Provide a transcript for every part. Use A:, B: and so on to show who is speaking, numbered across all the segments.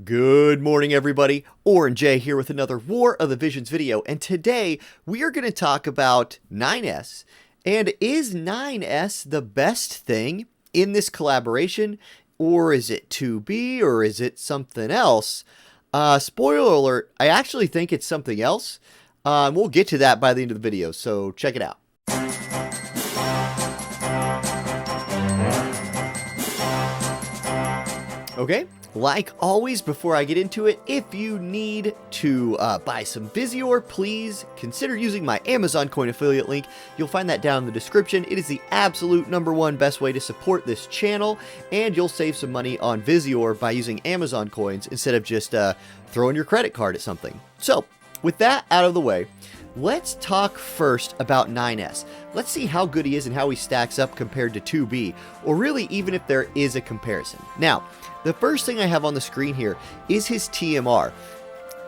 A: Good morning, everybody. Auronnj here with another War of the Visions video, and today we are going to talk about 9S. And is 9S the best thing in this collaboration, or is it 2B, or is it something else? Spoiler alert, I actually think it's something else. We'll get to that by the end of the video, so check it out. Okay, like always, before I get into it, if you need to buy some Visior, please consider using my Amazon coin affiliate link. You'll find that down in the description. It is the absolute #1 best way to support this channel, and you'll save some money on Visior by using Amazon coins instead of just throwing your credit card at something. So, with that out of the way, let's talk first about 9S. Let's see how good he is and how he stacks up compared to 2B, or really even if there is a comparison. Now, the first thing I have on the screen here is his TMR.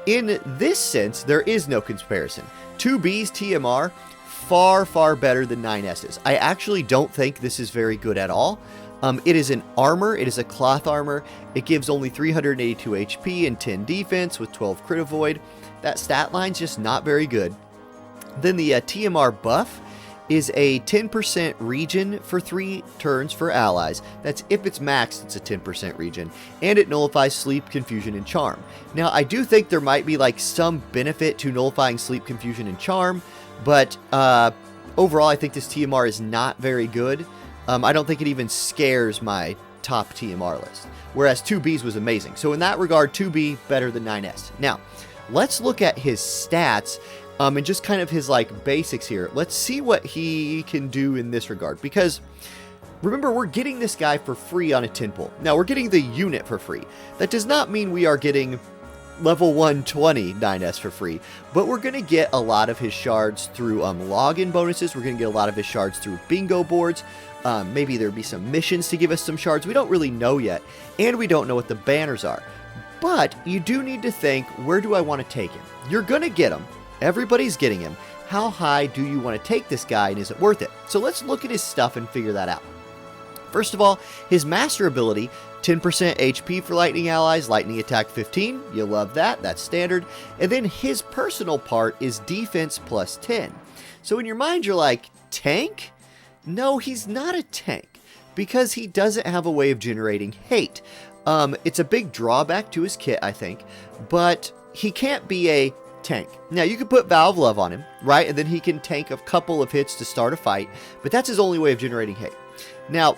A: In this sense, there is no comparison. 2B's TMR, far better than 9S's. I actually don't think this is very good at all. It is an armor, it is a cloth armor. It gives only 382 HP and 10 defense with 12 crit avoid. That stat line's just not very good. Then the TMR buff is a 10% regen for 3 turns for allies. That's if it's maxed, it's a 10% regen. And it nullifies sleep, confusion, and charm. Now, I do think there might be like some benefit to nullifying sleep, confusion, and charm, but overall, I think this TMR is not very good. I don't think it even scares my top TMR list, whereas 2B's was amazing. So in that regard, 2B better than 9S. Now, let's look at his stats. And just kind of his like basics here. Let's see what he can do in this regard, because remember, we're getting this guy for free on a 10 pull. Now, we're getting the unit for free. That does not mean we are getting level 120 9S for free, but we're going to get a lot of his shards through login bonuses. We're going to get a lot of his shards through bingo boards. Maybe there'll be some missions to give us some shards. We don't really know yet, and we don't know what the banners are. But you do need to think, where do I want to take him? You're going to get him. Everybody's getting him. How high do you want to take this guy, and is it worth it? So let's look at his stuff and figure that out. First of all, his master ability, 10% HP for lightning allies, lightning attack 15. You love that. That's standard. And then his personal part is defense plus 10. So in your mind, you're like, tank? No, he's not a tank, because he doesn't have a way of generating hate. It's a big drawback to his kit, I think, but he can't be a tank. Now, you can put Valve Love on him, right? And then he can tank a couple of hits to start a fight, but that's his only way of generating hate. Now,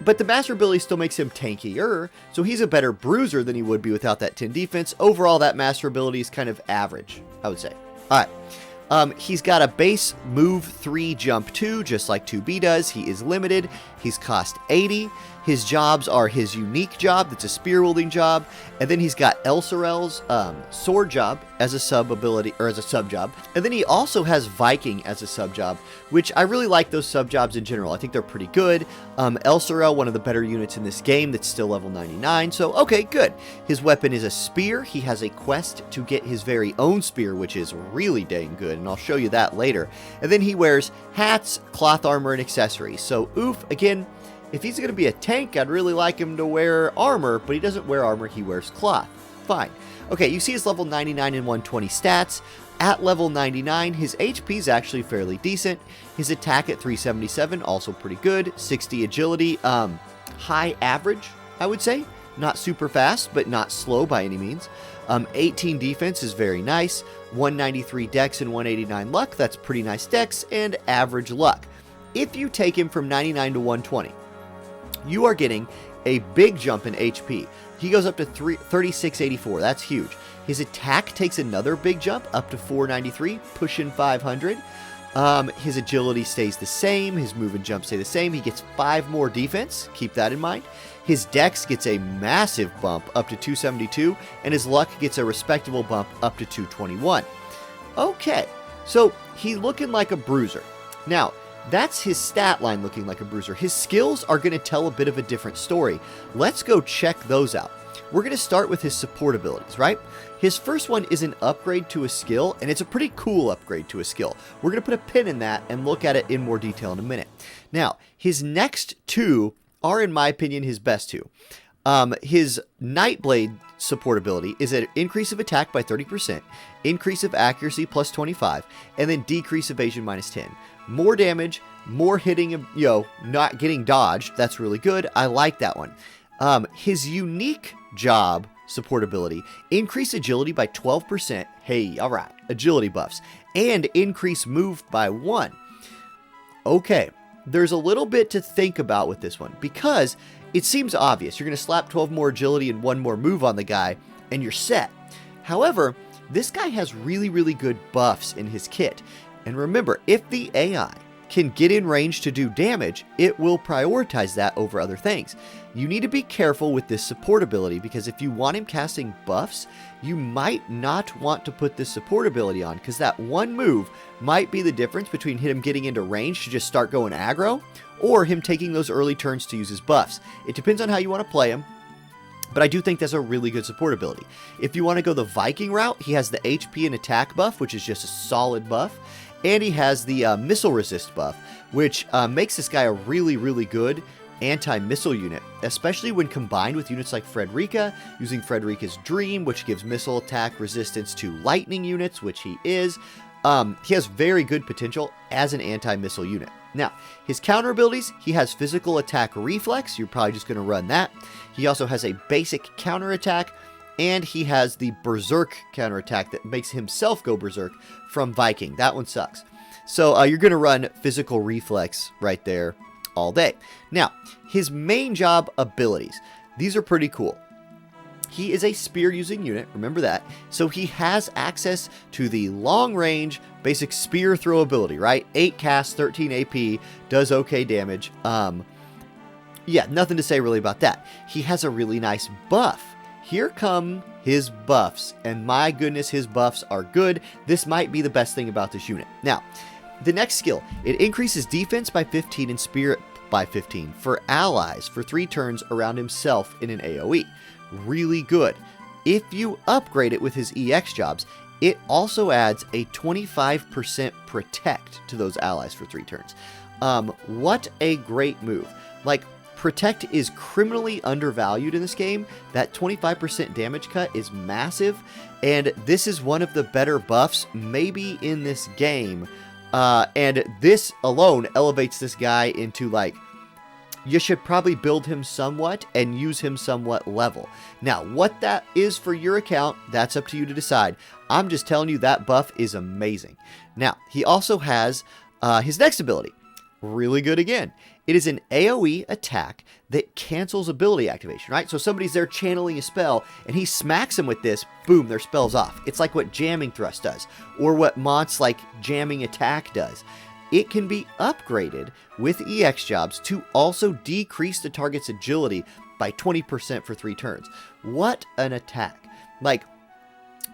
A: but the master ability still makes him tankier, so he's a better bruiser than he would be without that 10 defense. Overall, that master ability is kind of average, I would say. All right. He's got a base move 3, jump 2, just like 2B does. He is limited. He's cost 80. His jobs are his unique job, that's a spear wielding job, and then he's got Elsorel's sword job as a sub ability, or as a sub job, and then he also has Viking as a sub job, which I really like those sub jobs in general. I think they're pretty good. Elsorel, one of the better units in this game, that's still level 99, so okay, good. His weapon is a spear. He has a quest to get his very own spear, which is really dang good, and I'll show you that later. And then he wears hats, cloth armor, and accessories. So oof, again, if he's going to be a tank, I'd really like him to wear armor, but he doesn't wear armor, he wears cloth. Fine. Okay, you see his level 99 and 120 stats. At level 99, his HP is actually fairly decent. His attack at 377, also pretty good. 60 agility, high average, I would say. Not super fast, but not slow by any means. 18 defense is very nice. 193 dex and 189 luck, that's pretty nice dex, and average luck. If you take him from 99 to 120, you are getting a big jump in HP. He goes up to 3684. That's huge. His attack takes another big jump up to 493, pushing 500. His agility stays the same. His move and jump stay the same. He gets 5 more defense. Keep that in mind. His dex gets a massive bump up to 272, and his luck gets a respectable bump up to 221. Okay, so he's looking like a bruiser. Now, that's his stat line looking like a bruiser. His skills are going to tell a bit of a different story. Let's go check those out. We're going to start with his support abilities, right? His first one is an upgrade to a skill, and it's a pretty cool upgrade to a skill. We're going to put a pin in that and look at it in more detail in a minute. Now, his next 2 are, in my opinion, his best 2. His Nightblade support ability is an increase of attack by 30%, increase of accuracy plus 25, and then decrease evasion minus 10. More damage, more hitting, not getting dodged. That's really good. I like that one. His unique job support ability, increase agility by 12%. Hey, all right, agility buffs, and increase move by 1. Okay, there's a little bit to think about with this one because it seems obvious. You're going to slap 12 more agility and 1 more move on the guy, and you're set. However, this guy has really, really good buffs in his kit. And remember, if the AI can get in range to do damage, it will prioritize that over other things. You need to be careful with this support ability because if you want him casting buffs, you might not want to put this support ability on because that one move might be the difference between him getting into range to just start going aggro or him taking those early turns to use his buffs. It depends on how you want to play him. But I do think that's a really good support ability. If you want to go the Viking route, he has the HP and attack buff, which is just a solid buff. And he has the missile resist buff, which makes this guy a really, really good anti-missile unit, especially when combined with units like Frederica, using Frederica's Dream, which gives missile attack resistance to lightning units, which he is. He has very good potential as an anti-missile unit. Now, his counter abilities, he has physical attack reflex. You're probably just going to run that. He also has a basic counter attack, and he has the Berserk counterattack that makes himself go Berserk from Viking. That one sucks. So you're going to run Physical Reflex right there all day. Now, his main job abilities. These are pretty cool. He is a spear-using unit, remember that. So he has access to the long-range basic spear throw ability, right? 8 cast, 13 AP, does okay damage. Yeah, nothing to say really about that. He has a really nice buff. Here come his buffs, and my goodness, his buffs are good. This might be the best thing about this unit. Now, the next skill, it increases defense by 15 and spirit by 15 for allies for 3 turns around himself in an AoE. Really good. If you upgrade it with his EX jobs, it also adds a 25% protect to those allies for 3 turns. What a great move. Like, Protect is criminally undervalued in this game. That 25% damage cut is massive, and this is one of the better buffs maybe in this game. And this alone elevates this guy into, like, you should probably build him somewhat and use him somewhat level. Now, what that is for your account, that's up to you to decide. I'm just telling you that buff is amazing. Now, he also has his next ability. Really good again. It is an AoE attack that cancels ability activation, right? So somebody's there channeling a spell, and he smacks them with this, boom, their spell's off. It's like what Jamming Thrust does, or what Mont's like Jamming Attack does. It can be upgraded with EX jobs to also decrease the target's agility by 20% for 3 turns. What an attack. Like,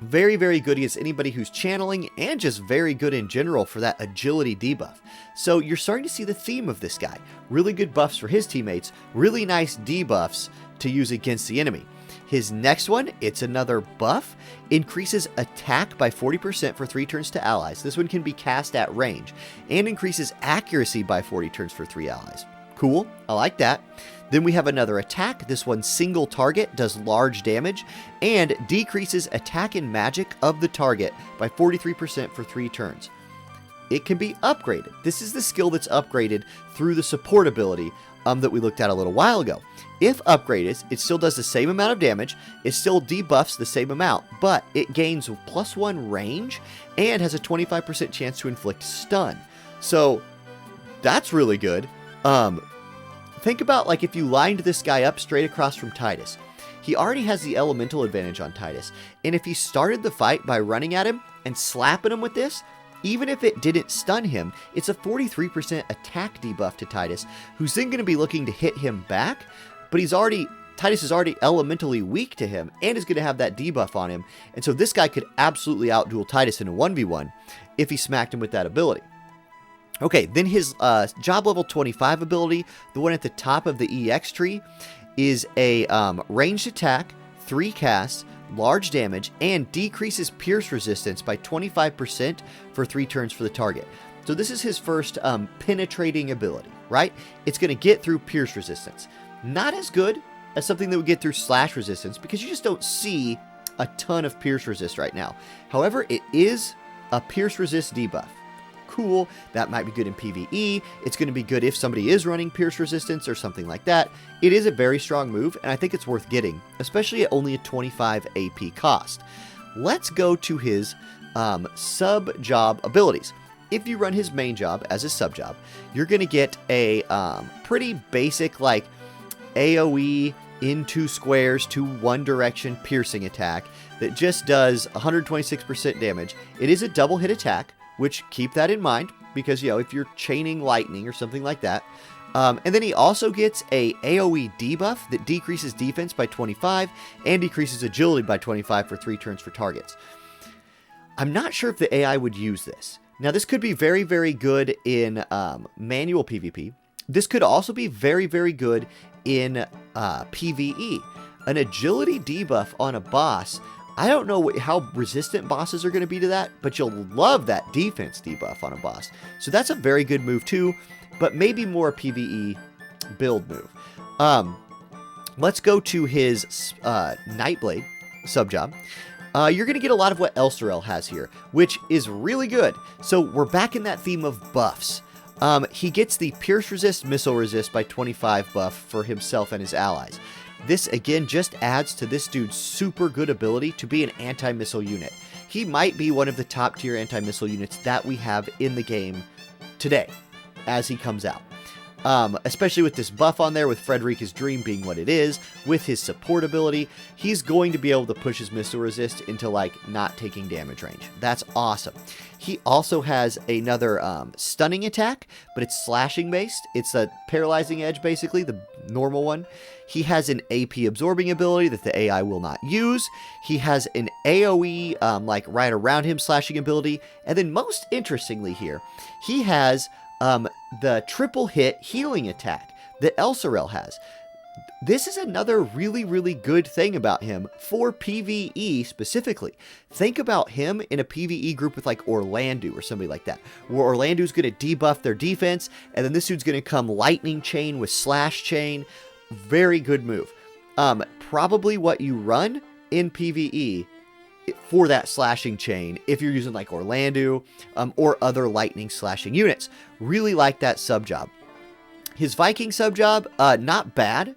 A: very, very good against anybody who's channeling, and just very good in general for that agility debuff. So you're starting to see the theme of this guy. Really good buffs for his teammates, really nice debuffs to use against the enemy. His next one, it's another buff, increases attack by 40% for 3 turns to allies. This one can be cast at range, and increases accuracy by 40 turns for 3 allies. Cool, I like that. Then we have another attack. This one single target, does large damage, and decreases attack and magic of the target by 43% for 3 turns. It can be upgraded. This is the skill that's upgraded through the support ability that we looked at a little while ago. If upgraded, it still does the same amount of damage, it still debuffs the same amount, but it gains +1 range and has a 25% chance to inflict stun. So that's really good. Think about, like, if you lined this guy up straight across from Titus. He already has the elemental advantage on Titus, and if he started the fight by running at him and slapping him with this, even if it didn't stun him, it's a 43% attack debuff to Titus, who's then going to be looking to hit him back, but Titus is already elementally weak to him, and is going to have that debuff on him, and so this guy could absolutely outduel Titus in a 1v1 if he smacked him with that ability. Okay, then his job level 25 ability, the one at the top of the EX tree, is a ranged attack, 3 casts, large damage, and decreases pierce resistance by 25% for 3 turns for the target. So this is his first penetrating ability, right? It's going to get through pierce resistance. Not as good as something that would get through slash resistance because you just don't see a ton of pierce resist right now. However, it is a pierce resist debuff. Cool, that might be good in PvE. It's going to be good if somebody is running pierce resistance or something like that. It is a very strong move, and I think it's worth getting, especially at only a 25 AP cost. Let's go to his sub-job abilities. If you run his main job as a sub-job, you're going to get a pretty basic, like, AoE into squares to one direction piercing attack that just does 126% damage. It is a double hit attack, which keep that in mind because, you know, if you're chaining lightning or something like that. And then he also gets a AoE debuff that decreases defense by 25 and decreases agility by 25 for 3 turns for targets. I'm not sure if the AI would use this. Now, this could be very, very good in manual PvP. This could also be very, very good in PvE. An agility debuff on a boss, I don't know how resistant bosses are going to be to that, but you'll love that defense debuff on a boss. So that's a very good move too, but maybe more a PvE build move. Let's go to his Nightblade sub-job. You're going to get a lot of what Elsterel has here, which is really good. So we're back in that theme of buffs. He gets the Pierce Resist, Missile Resist by 25 buff for himself and his allies. This, again, just adds to this dude's super good ability to be an anti-missile unit. He might be one of the top tier anti-missile units that we have in the game today as he comes out. Especially with this buff on there, with Frederica's Dream being what it is, with his support ability, he's going to be able to push his missile resist into, like, not taking damage range. That's awesome. He also has another stunning attack, but it's slashing based. It's a paralyzing edge, basically, the normal one. He has an AP absorbing ability that the AI will not use. He has an AoE, like, right around him slashing ability. And then most interestingly here, he has the triple hit healing attack that Elsterel has. This is another really, really good thing about him for PvE specifically. Think about him in a PvE group with like Auronnj or somebody like that, where Orlando's going to debuff their defense, and then this dude's going to come lightning chain with slash chain. Very good move. Probably what you run in PvE for that slashing chain if you're using like Auronnj or other lightning slashing units. Really like that sub-job. His Viking sub-job, not bad,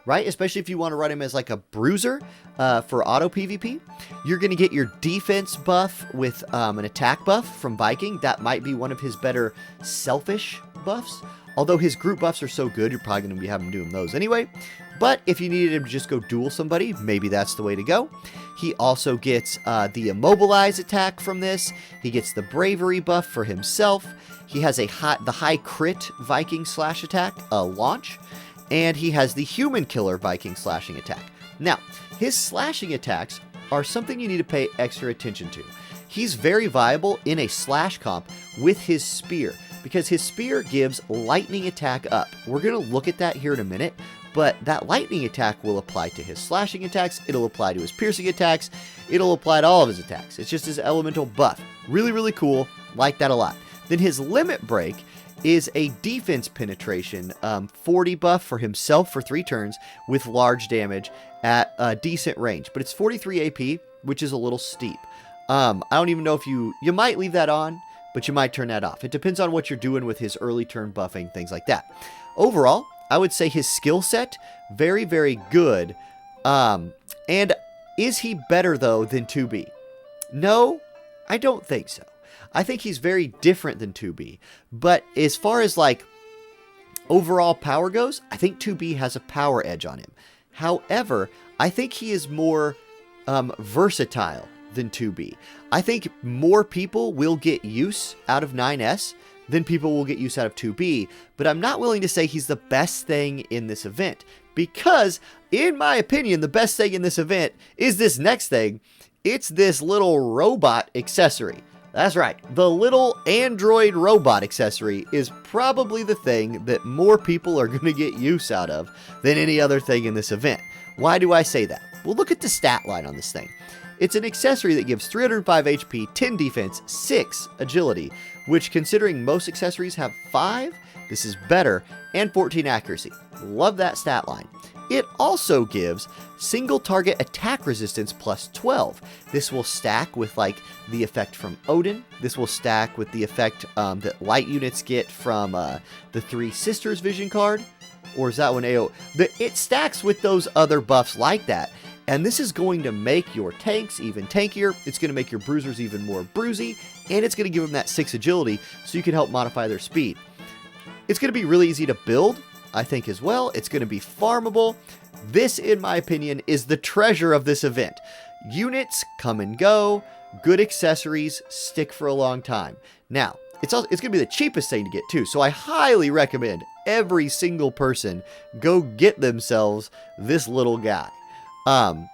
A: right? Especially if you want to run him as like a bruiser for auto PvP. You're going to get your defense buff with an attack buff from Viking. That might be one of his better selfish buffs. Although his group buffs are so good, you're probably going to be having doing those anyway. But if you needed him to just go duel somebody, maybe that's the way to go. He also gets the Immobilize attack from this. He gets the Bravery buff for himself. He has the high crit Viking slash attack, launch. And he has the Human Killer Viking slashing attack. Now, his slashing attacks are something you need to pay extra attention to. He's very viable in a slash comp with his spear, because his spear gives lightning attack up. We're going to look at that here in a minute, but that lightning attack will apply to his slashing attacks, it'll apply to his piercing attacks, it'll apply to all of his attacks. It's just his elemental buff. Really, really cool. Like that a lot. Then his limit break is a defense penetration 40 buff for himself for 3 turns with large damage at a decent range. But it's 43 AP, which is a little steep. I don't even know if you might leave that on, but you might turn that off. It depends on what you're doing with his early turn buffing, things like that. Overall, I would say his skill set, very, very good. And is he better, though, than 2B? No, I don't think so. I think he's very different than 2B. But as far as, like, overall power goes, I think 2B has a power edge on him. However, I think he is more versatile than 2B. I think more people will get use out of 9S than people will get use out of 2B, but I'm not willing to say he's the best thing in this event, because, in my opinion, the best thing in this event is this next thing. It's this little robot accessory. That's right, the little android robot accessory is probably the thing that more people are going to get use out of than any other thing in this event. Why do I say that? Well, look at the stat line on this thing. It's an accessory that gives 305 HP, 10 defense, 6 agility, which, considering most accessories have 5, this is better, and 14 accuracy. Love that stat line. It also gives single target attack resistance plus 12. This will stack with like the effect from Odin. This will stack with the effect that light units get from the Three Sisters vision card. Or is that one AO? It stacks with those other buffs like that. And this is going to make your tanks even tankier. It's going to make your bruisers even more bruisy. And it's going to give them that 6 agility so you can help modify their speed. It's going to be really easy to build, I think, as well. It's going to be farmable. This, in my opinion, is the treasure of this event. Units come and go. Good accessories stick for a long time. Now, it's going to be the cheapest thing to get too. So I highly recommend every single person go get themselves this little guy. All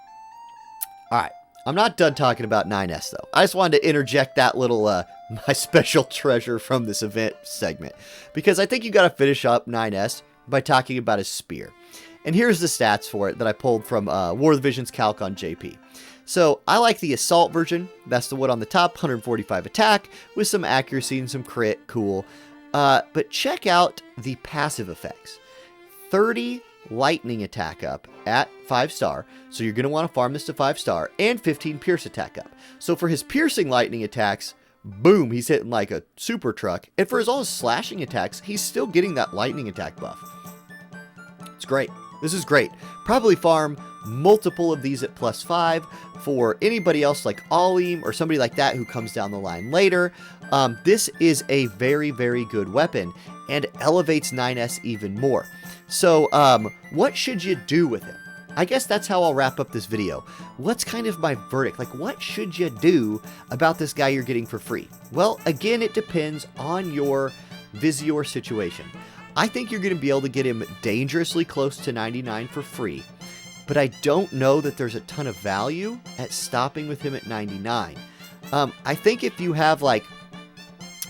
A: right. I'm not done talking about 9S though. I just wanted to interject that little, my special treasure from this event segment, because I think you got to finish up 9S by talking about his spear. And here's the stats for it that I pulled from War of the Visions calc on JP. So I like the assault version. That's the one on the top, 145 attack with some accuracy and some crit. Cool. But check out the passive effects. 30 lightning attack up at 5-star. So you're going to want to farm this to 5-star, and 15 pierce attack up. So for his piercing lightning attacks, boom, he's hitting like a super truck. And for all his slashing attacks, he's still getting that lightning attack buff. It's great. This is great. Probably farm multiple of these at +5 for anybody else like Alim or somebody like that who comes down the line later. This is a very, very good weapon and elevates 9S even more. So what should you do with him? I guess that's how I'll wrap up this video. What's kind of my verdict? Like, what should you do about this guy you're getting for free? Well, again, it depends on your Visior situation. I think you're going to be able to get him dangerously close to 99 for free, but I don't know that there's a ton of value at stopping with him at 99. I think if you have like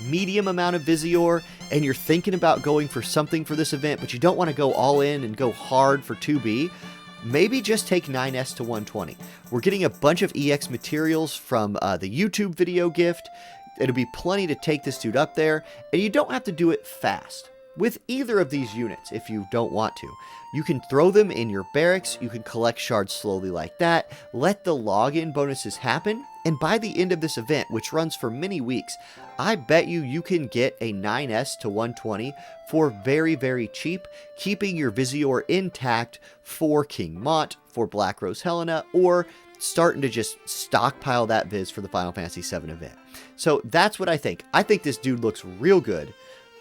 A: medium amount of Visior and you're thinking about going for something for this event, but you don't want to go all in and go hard for 2B, maybe just take 9S to 120. We're getting a bunch of EX materials from the YouTube video gift. It'll be plenty to take this dude up there, and you don't have to do it fast. With either of these units, if you don't want to, you can throw them in your barracks, you can collect shards slowly like that, let the login bonuses happen, and by the end of this event, which runs for many weeks, I bet you can get a 9S to 120 for very, very cheap, keeping your Visior intact for King Mont, for Black Rose Helena, or starting to just stockpile that Viz for the Final Fantasy VII event. So that's what I think. I think this dude looks real good.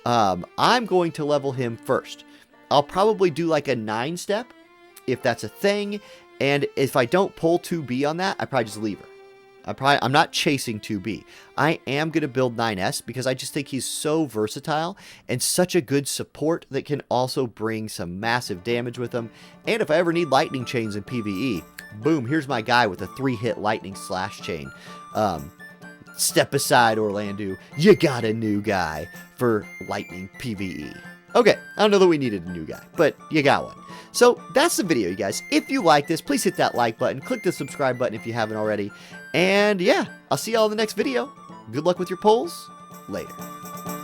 A: I'm going to level him first. I'll probably do like a 9-step if that's a thing. And if I don't pull 2B on that, I probably just leave her. I'm not chasing 2B. I am going to build 9S because I just think he's so versatile and such a good support that can also bring some massive damage with him. And if I ever need lightning chains in PvE, boom, here's my guy with a 3-hit lightning slash chain. Step aside, Orlando. You got a new guy for lightning PvE. Okay, I don't know that we needed a new guy, but you got one. So that's the video, you guys. If you like this, please hit that like button. Click the subscribe button if you haven't already. And yeah, I'll see y'all in the next video. Good luck with your polls. Later.